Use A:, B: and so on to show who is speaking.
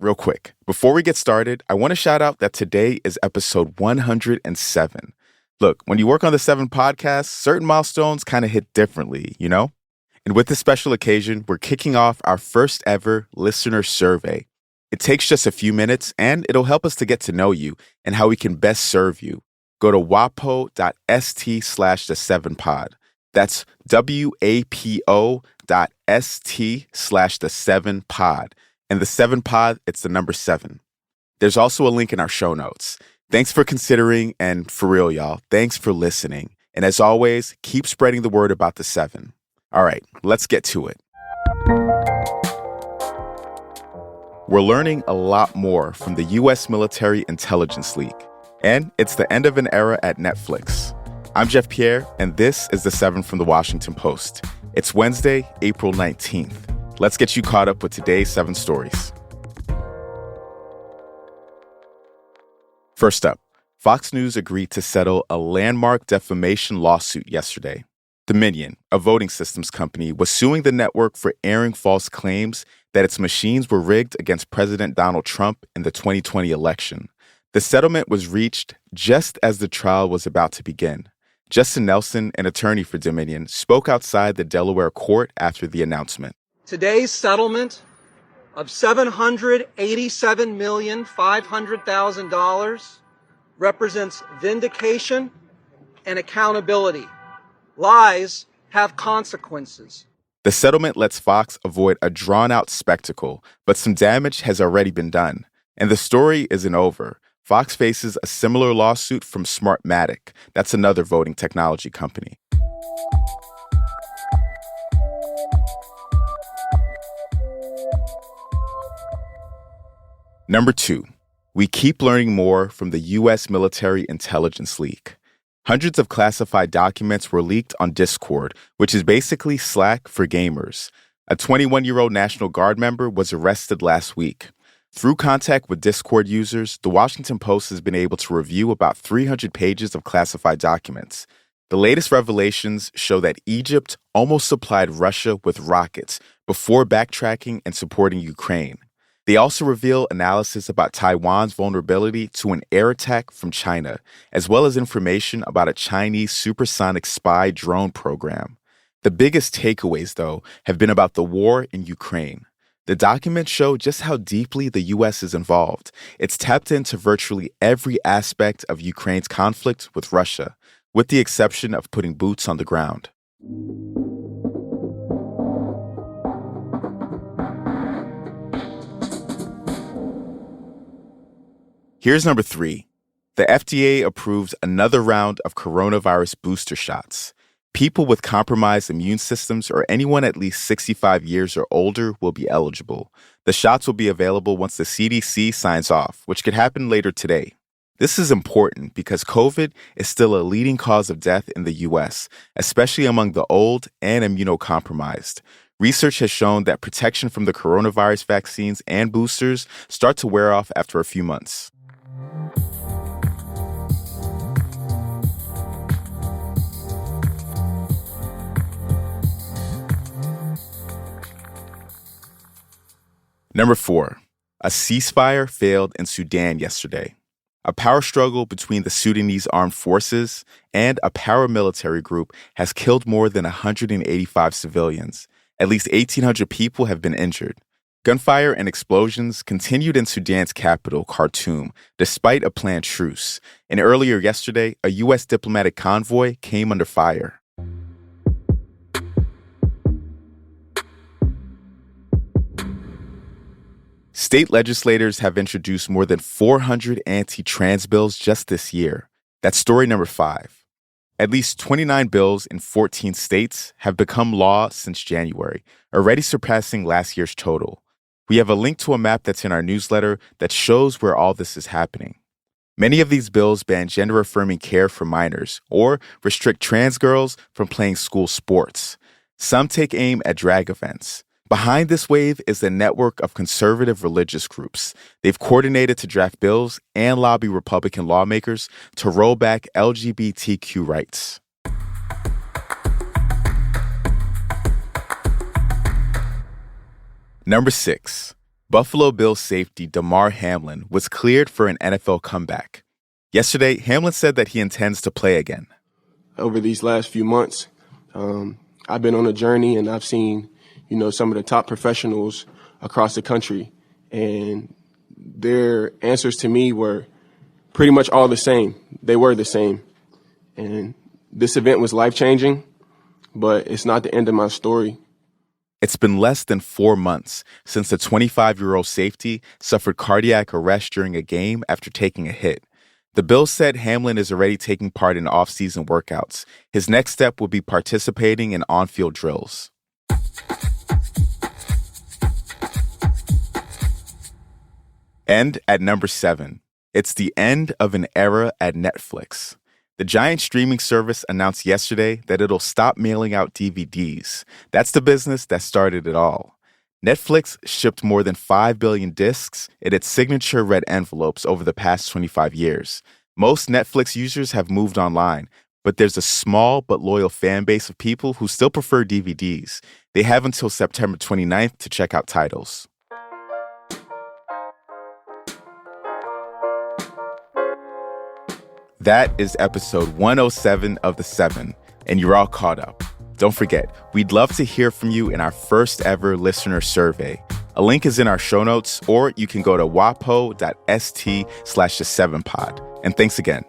A: real quick. Before we get started, I want to shout out that today is episode 107. Look, when you work on the 7 podcasts, certain milestones kind of hit differently, you know? And with this special occasion, we're kicking off our first ever listener survey. It takes just a few minutes, and it'll help us to get to know you and how we can best serve you. Go to wapo.st/the7pod. That's wapo.st/the7pod. And the 7 pod, it's the number 7. There's also a link in our show notes. Thanks for considering, and for real, y'all, thanks for listening. And as always, keep spreading the word about the 7. All right, let's get to it. We're learning a lot more from the U.S. military intelligence leak. And it's the end of an era at Netflix. I'm Jeff Pierre, and this is the 7 from the Washington Post. It's Wednesday, April 19th. Let's get you caught up with today's 7 stories. First up, Fox News agreed to settle a landmark defamation lawsuit yesterday. Dominion, a voting systems company, was suing the network for airing false claims that its machines were rigged against President Donald Trump in the 2020 election. The settlement was reached just as the trial was about to begin. Justin Nelson, an attorney for Dominion, spoke outside the Delaware court after the announcement.
B: Today's settlement of $787,500,000 represents vindication and accountability. Lies have consequences.
A: The settlement lets Fox avoid a drawn-out spectacle, but some damage has already been done. And the story isn't over. Fox faces a similar lawsuit from Smartmatic. That's another voting technology company. Number 2, we keep learning more from the U.S. military intelligence leak. Hundreds of classified documents were leaked on Discord, which is basically Slack for gamers. A 21-year-old National Guard member was arrested last week. Through contact with Discord users, the Washington Post has been able to review about 300 pages of classified documents. The latest revelations show that Egypt almost supplied Russia with rockets before backtracking and supporting Ukraine. They also reveal analysis about Taiwan's vulnerability to an air attack from China, as well as information about a Chinese supersonic spy drone program. The biggest takeaways, though, have been about the war in Ukraine. The documents show just how deeply the U.S. is involved. It's tapped into virtually every aspect of Ukraine's conflict with Russia, with the exception of putting boots on the ground. Here's number 3. The FDA approved another round of coronavirus booster shots. People with compromised immune systems or anyone at least 65 years or older will be eligible. The shots will be available once the CDC signs off, which could happen later today. This is important because COVID is still a leading cause of death in the U.S., especially among the old and immunocompromised. Research has shown that protection from the coronavirus vaccines and boosters start to wear off after a few months. Number 4, a ceasefire failed in Sudan yesterday. A power struggle between the Sudanese armed forces and a paramilitary group has killed more than 185 civilians. At least 1,800 people have been injured. Gunfire and explosions continued in Sudan's capital, Khartoum, despite a planned truce. And earlier yesterday, a U.S. diplomatic convoy came under fire. State legislators have introduced more than 400 anti-trans bills just this year. That's story number 5. At least 29 bills in 14 states have become law since January, already surpassing last year's total. We have a link to a map that's in our newsletter that shows where all this is happening. Many of these bills ban gender-affirming care for minors or restrict trans girls from playing school sports. Some take aim at drag events. Behind this wave is a network of conservative religious groups. They've coordinated to draft bills and lobby Republican lawmakers to roll back LGBTQ rights. Number 6. Buffalo Bills safety Damar Hamlin was cleared for an NFL comeback. Yesterday, Hamlin said that he intends to play again.
C: Over these last few months, I've been on a journey and I've seen, some of the top professionals across the country, and their answers to me were pretty much all the same. They were the same. And this event was life-changing, but it's not the end of my story.
A: It's been less than 4 months since the 25-year-old safety suffered cardiac arrest during a game after taking a hit. The Bills said Hamlin is already taking part in off-season workouts. His next step will be participating in on-field drills. And at number 7, it's the end of an era at Netflix. The giant streaming service announced yesterday that it'll stop mailing out DVDs. That's the business that started it all. Netflix shipped more than 5 billion discs in its signature red envelopes over the past 25 years. Most Netflix users have moved online, but there's a small but loyal fan base of people who still prefer DVDs. They have until September 29th to check out titles. That is episode 107 of The 7, and you're all caught up. Don't forget, we'd love to hear from you in our first ever listener survey. A link is in our show notes, or you can go to wapo.st/the7pod. And thanks again.